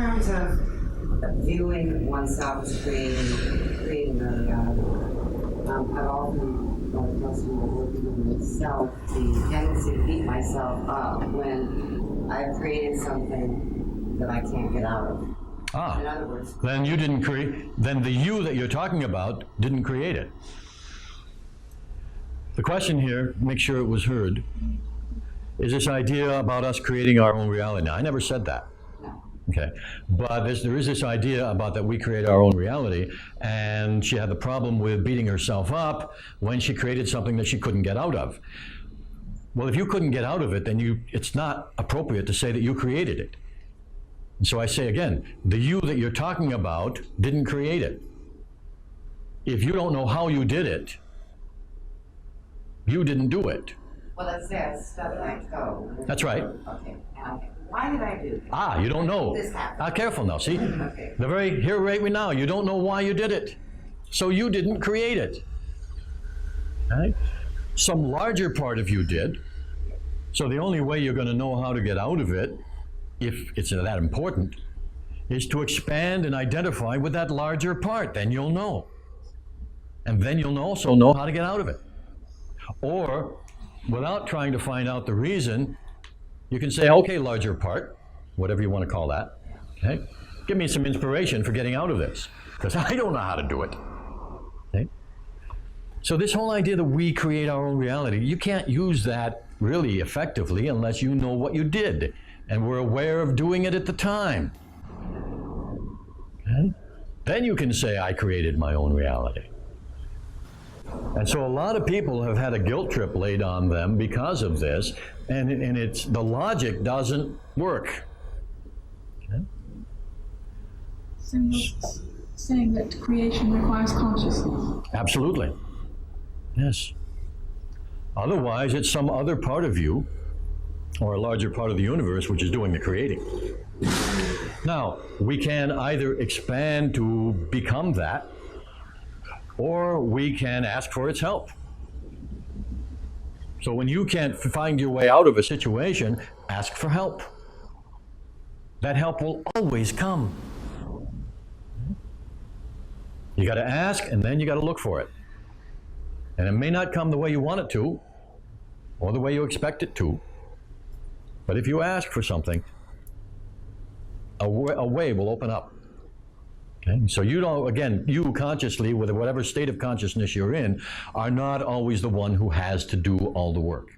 terms of viewing oneself as creating a reality, I've often, like most people working on myself, the tendency to beat myself up when I've created something that I can't get out of. In other words, then you didn't create, then the you that you're talking about didn't create it. The question here, make sure it was heard, is this idea about us creating our own reality. Now, I never said that. no. Okay, but there is this idea about that we create our own reality, and she had the problem with beating herself up when she created something that she couldn't get out of. Well, if you couldn't get out of it, then it's not appropriate to say that you created it. And so I say again, the you that you're talking about didn't create it. If you don't know how you did it, you didn't do it. Well, it says stub my toe. That's right. Okay. Why did I do that? You don't know. This happened. Careful now, see? Okay. The very here right now, you don't know why you did it. So you didn't create it. Right? Some larger part of you did. So the only way you're going to know how to get out of it, if it's that important, is to expand and identify with that larger part. Then you'll know. And then you'll also know how to get out of it. Or, without trying to find out the reason, you can say, okay, larger part, whatever you want to call that, okay? Give me some inspiration for getting out of this, because I don't know how to do it. Okay? So this whole idea that we create our own reality, you can't use that really effectively unless you know what you did and were aware of doing it at the time. Okay? Then you can say, I created my own reality. And so a lot of people have had a guilt trip laid on them because of this, and it's the logic doesn't work. Okay? So you're saying that creation requires consciousness? Absolutely. Yes. Otherwise, it's some other part of you, or a larger part of the universe, which is doing the creating. Now, we can either expand to become that, or we can ask for its help. So when you can't find your way out of a situation, ask for help. That help will always come. You got to ask, and then you got to look for it. And it may not come the way you want it to, or the way you expect it to. But if you ask for something, a way will open up. Okay? So you don't, again, you consciously, with whatever state of consciousness you're in, are not always the one who has to do all the work.